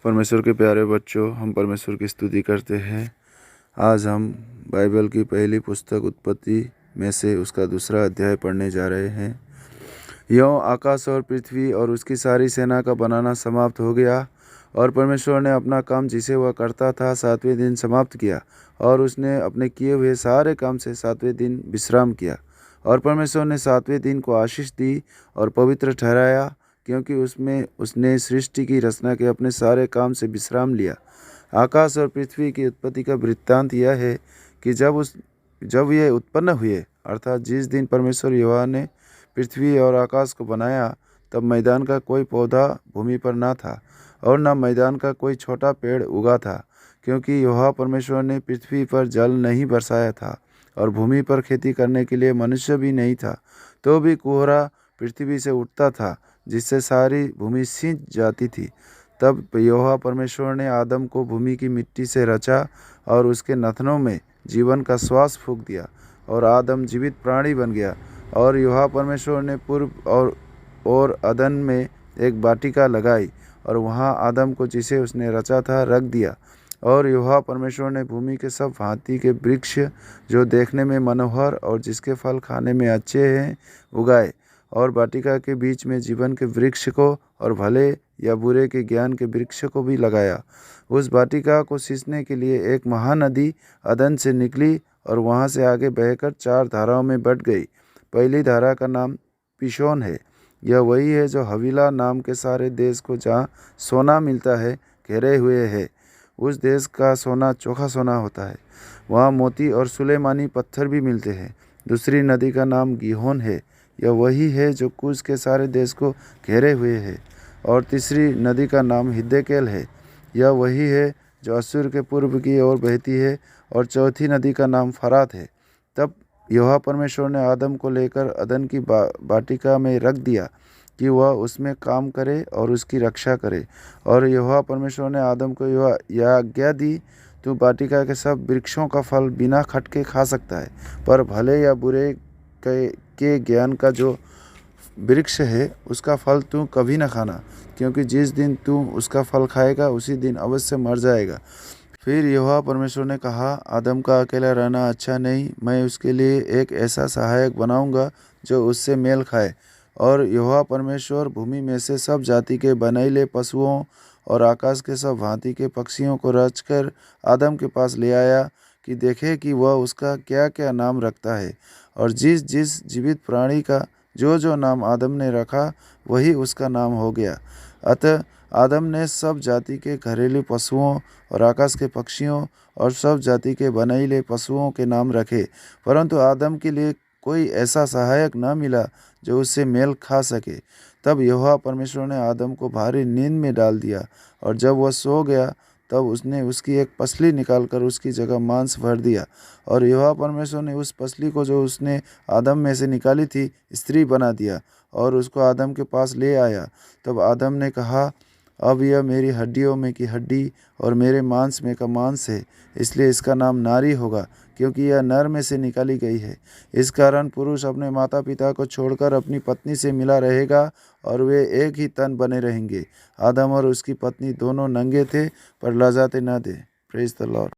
परमेश्वर के प्यारे बच्चों, हम परमेश्वर की स्तुति करते हैं। आज हम बाइबल की पहली पुस्तक उत्पत्ति में से उसका दूसरा अध्याय पढ़ने जा रहे हैं। यों आकाश और पृथ्वी और उसकी सारी सेना का बनाना समाप्त हो गया और परमेश्वर ने अपना काम जिसे वह करता था 7वें दिन समाप्त किया और उसने अपने किए हुए सारे काम से 7वें दिन विश्राम किया। और परमेश्वर ने 7वें दिन को आशीष दी और पवित्र ठहराया, क्योंकि उसमें उसने सृष्टि की रचना के अपने सारे काम से विश्राम लिया। आकाश और पृथ्वी की उत्पत्ति का वृत्तांत यह है कि जब ये उत्पन्न हुए, अर्थात जिस दिन परमेश्वर यहोवा ने पृथ्वी और आकाश को बनाया, तब मैदान का कोई पौधा भूमि पर न था और न मैदान का कोई छोटा पेड़ उगा था, क्योंकि यहोवा परमेश्वर ने पृथ्वी पर जल नहीं बरसाया था और भूमि पर खेती करने के लिए मनुष्य भी नहीं था। तो भी कोहरा पृथ्वी से उठता था, जिससे सारी भूमि सींच जाती थी। तब यहोवा परमेश्वर ने आदम को भूमि की मिट्टी से रचा और उसके नथनों में जीवन का श्वास फूंक दिया और आदम जीवित प्राणी बन गया। और यहोवा परमेश्वर ने पूर्व और अदन में एक वाटिका लगाई और वहाँ आदम को जिसे उसने रचा था रख दिया। और यहोवा परमेश्वर ने भूमि के सब भांति के वृक्ष जो देखने में मनोहर और जिसके फल खाने में अच्छे हैं उगाए, और वाटिका के बीच में जीवन के वृक्ष को और भले या बुरे के ज्ञान के वृक्ष को भी लगाया। उस वाटिका को सींचने के लिए एक महानदी अदन से निकली और वहाँ से आगे बहकर 4 धाराओं में बट गई। पहली धारा का नाम पिशोन है। यह वही है जो हवीला नाम के सारे देश को, जहाँ सोना मिलता है, घेरे हुए है। उस देश का सोना चोखा सोना होता है। वहाँ मोती और सुलेमानी पत्थर भी मिलते हैं। दूसरी नदी का नाम गीहोन है। यह वही है जो कूश के सारे देश को घेरे हुए है। और तीसरी नदी का नाम हिद्देकेल है। यह वही है जो अश्शूर के पूर्व की ओर बहती है। और चौथी नदी का नाम फरात है। तब यहोवा परमेश्वर ने आदम को लेकर अदन की वाटिका में रख दिया कि वह उसमें काम करे और उसकी रक्षा करे। और यहोवा परमेश्वर ने आदम को यह आज्ञा दी, तू वाटिका के सब वृक्षों का फल बिना खटके खा सकता है, पर भले या बुरे के ज्ञान का जो वृक्ष है उसका फल तू कभी न खाना, क्योंकि जिस दिन तू उसका फल खाएगा उसी दिन अवश्य मर जाएगा। फिर यहोवा परमेश्वर ने कहा, आदम का अकेला रहना अच्छा नहीं, मैं उसके लिए एक ऐसा सहायक बनाऊंगा जो उससे मेल खाए। और यहोवा परमेश्वर भूमि में से सब जाति के बनैले पशुओं और आकाश के सब भांति के पक्षियों को रचकर आदम के पास ले आया कि देखे कि वह उसका क्या क्या नाम रखता है। और जिस जिस जीवित प्राणी का जो नाम आदम ने रखा, वही उसका नाम हो गया। अतः आदम ने सब जाति के घरेलू पशुओं और आकाश के पक्षियों और सब जाति के बनैले पशुओं के नाम रखे, परंतु आदम के लिए कोई ऐसा सहायक न मिला जो उससे मेल खा सके। तब यहोवा परमेश्वर ने आदम को भारी नींद में डाल दिया, और जब वह सो गया तब उसने उसकी एक पसली निकालकर उसकी जगह मांस भर दिया। और यहोवा परमेश्वर ने उस पसली को जो उसने आदम में से निकाली थी स्त्री बना दिया और उसको आदम के पास ले आया। तब आदम ने कहा, अब यह मेरी हड्डियों में की हड्डी और मेरे मांस में का मांस है, इसलिए इसका नाम नारी होगा, क्योंकि यह नर में से निकाली गई है। इस कारण पुरुष अपने माता पिता को छोड़कर अपनी पत्नी से मिला रहेगा और वे एक ही तन बने रहेंगे। आदम और उसकी पत्नी दोनों नंगे थे, पर लजाते न थे। Praise the Lord.